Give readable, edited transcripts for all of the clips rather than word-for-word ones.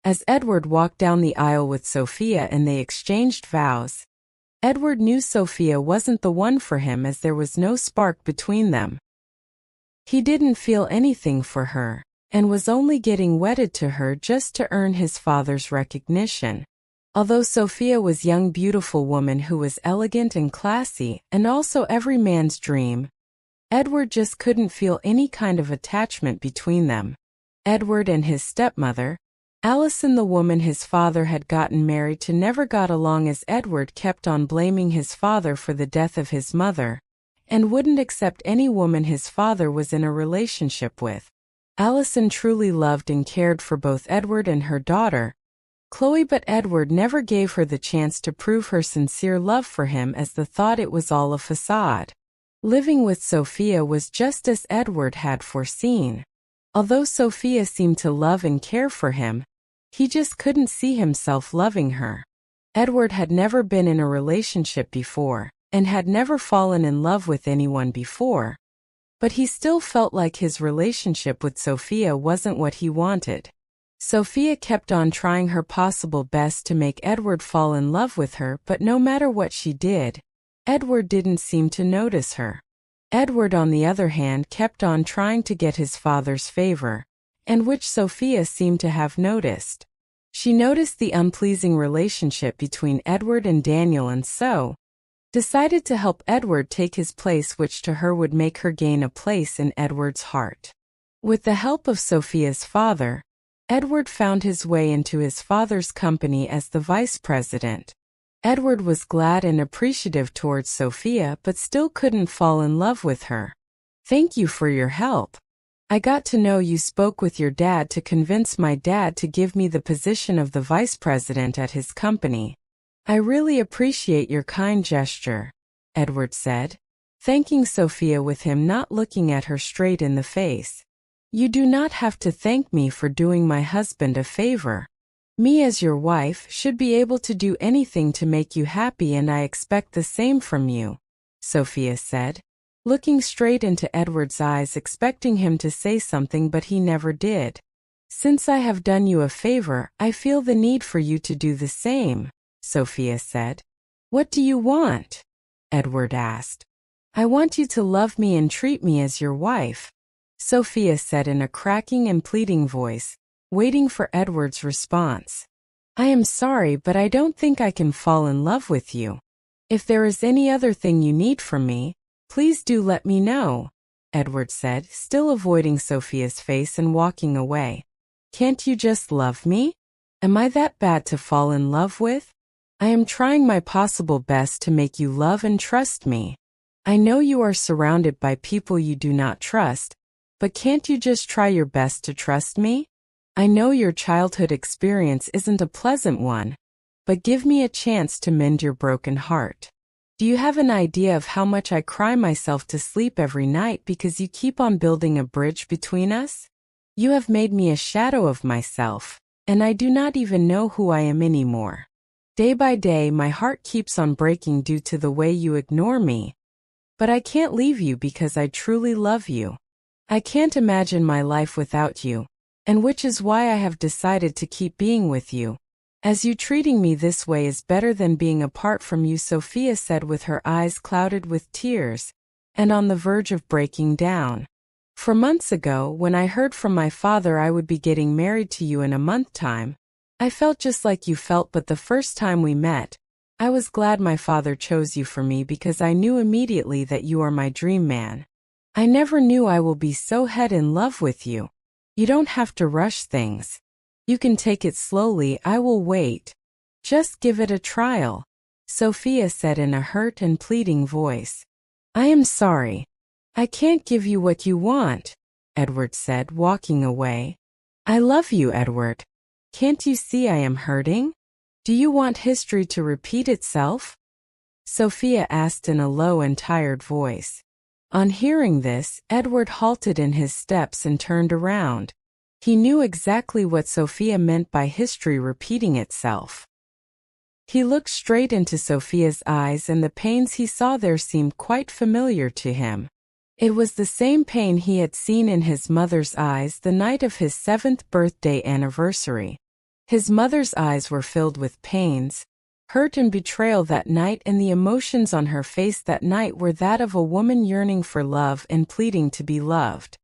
As Edward walked down the aisle with Sophia and they exchanged vows, Edward knew Sophia wasn't the one for him as there was no spark between them. He didn't feel anything for her, and was only getting wedded to her just to earn his father's recognition. Although Sophia was a young beautiful woman who was elegant and classy, and also every man's dream, Edward just couldn't feel any kind of attachment between them. Edward and his stepmother, Allison, the woman his father had gotten married to, never got along as Edward kept on blaming his father for the death of his mother, and wouldn't accept any woman his father was in a relationship with. Allison truly loved and cared for both Edward and her daughter, Chloe, but Edward never gave her the chance to prove her sincere love for him as the thought it was all a facade. Living with Sophia was just as Edward had foreseen. Although Sophia seemed to love and care for him, he just couldn't see himself loving her. Edward had never been in a relationship before, and had never fallen in love with anyone before, but he still felt like his relationship with Sophia wasn't what he wanted. Sophia kept on trying her possible best to make Edward fall in love with her, but no matter what she did, Edward didn't seem to notice her. Edward, on the other hand, kept on trying to get his father's favor, and which Sophia seemed to have noticed. She noticed the unpleasing relationship between Edward and Daniel and so decided to help Edward take his place, which to her would make her gain a place in Edward's heart. With the help of Sophia's father, Edward found his way into his father's company as the vice president. Edward was glad and appreciative towards Sophia but still couldn't fall in love with her. "Thank you for your help. I got to know you spoke with your dad to convince my dad to give me the position of the vice president at his company. I really appreciate your kind gesture," Edward said, thanking Sophia with him not looking at her straight in the face. "You do not have to thank me for doing my husband a favor. Me as your wife should be able to do anything to make you happy, and I expect the same from you," Sophia said, looking straight into Edward's eyes, expecting him to say something, but he never did. "Since I have done you a favor, I feel the need for you to do the same," Sophia said. "What do you want?" Edward asked. "I want you to love me and treat me as your wife," Sophia said in a cracking and pleading voice, waiting for Edward's response. "I am sorry, but I don't think I can fall in love with you. If there is any other thing you need from me, please do let me know," Edward said, still avoiding Sophia's face and walking away. "Can't you just love me? Am I that bad to fall in love with? I am trying my possible best to make you love and trust me. I know you are surrounded by people you do not trust, but can't you just try your best to trust me? I know your childhood experience isn't a pleasant one, but give me a chance to mend your broken heart. Do you have an idea of how much I cry myself to sleep every night because you keep on building a bridge between us? You have made me a shadow of myself, and I do not even know who I am anymore. Day by day my heart keeps on breaking due to the way you ignore me. But I can't leave you because I truly love you. I can't imagine my life without you, and which is why I have decided to keep being with you. As you treating me this way is better than being apart from you," Sophia said with her eyes clouded with tears, and on the verge of breaking down. "For months ago, when I heard from my father I would be getting married to you in a month's time, I felt just like you felt, but the first time we met, I was glad my father chose you for me because I knew immediately that you are my dream man. I never knew I will be so head in love with you. You don't have to rush things. You can take it slowly, I will wait. Just give it a trial," Sophia said in a hurt and pleading voice. "I am sorry. I can't give you what you want," Edward said, walking away. "I love you, Edward. Can't you see I am hurting? Do you want history to repeat itself?" Sophia asked in a low and tired voice. On hearing this, Edward halted in his steps and turned around. He knew exactly what Sophia meant by history repeating itself. He looked straight into Sophia's eyes, and the pains he saw there seemed quite familiar to him. It was the same pain he had seen in his mother's eyes the night of his 7th birthday anniversary. His mother's eyes were filled with pains, hurt and betrayal that night, and the emotions on her face that night were that of a woman yearning for love and pleading to be loved.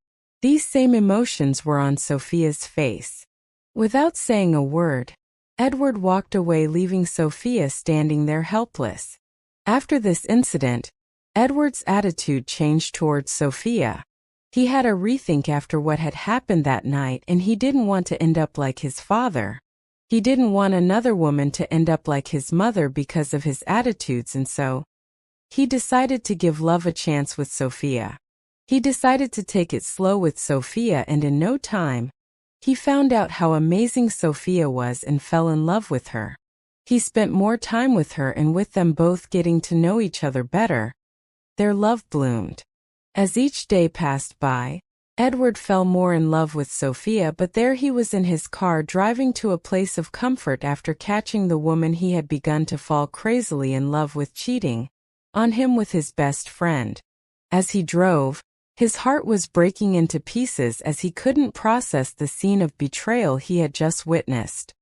These same emotions were on Sophia's face. Without saying a word, Edward walked away, leaving Sophia standing there helpless. After this incident, Edward's attitude changed towards Sophia. He had a rethink after what had happened that night, and he didn't want to end up like his father. He didn't want another woman to end up like his mother because of his attitudes, and so he decided to give love a chance with Sophia. He decided to take it slow with Sophia, and in no time, he found out how amazing Sophia was and fell in love with her. He spent more time with her, and with them both getting to know each other better, their love bloomed. As each day passed by, Edward fell more in love with Sophia, but there he was in his car driving to a place of comfort after catching the woman he had begun to fall crazily in love with cheating on him with his best friend. As he drove, his heart was breaking into pieces as he couldn't process the scene of betrayal he had just witnessed.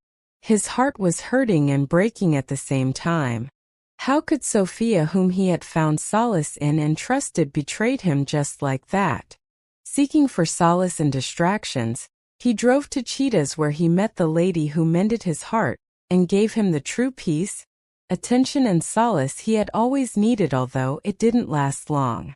His heart was hurting and breaking at the same time. How could Sophia, whom he had found solace in and trusted, betrayed him just like that? Seeking for solace and distractions, he drove to Cheetah's, where he met the lady who mended his heart and gave him the true peace, attention and solace he had always needed, although it didn't last long.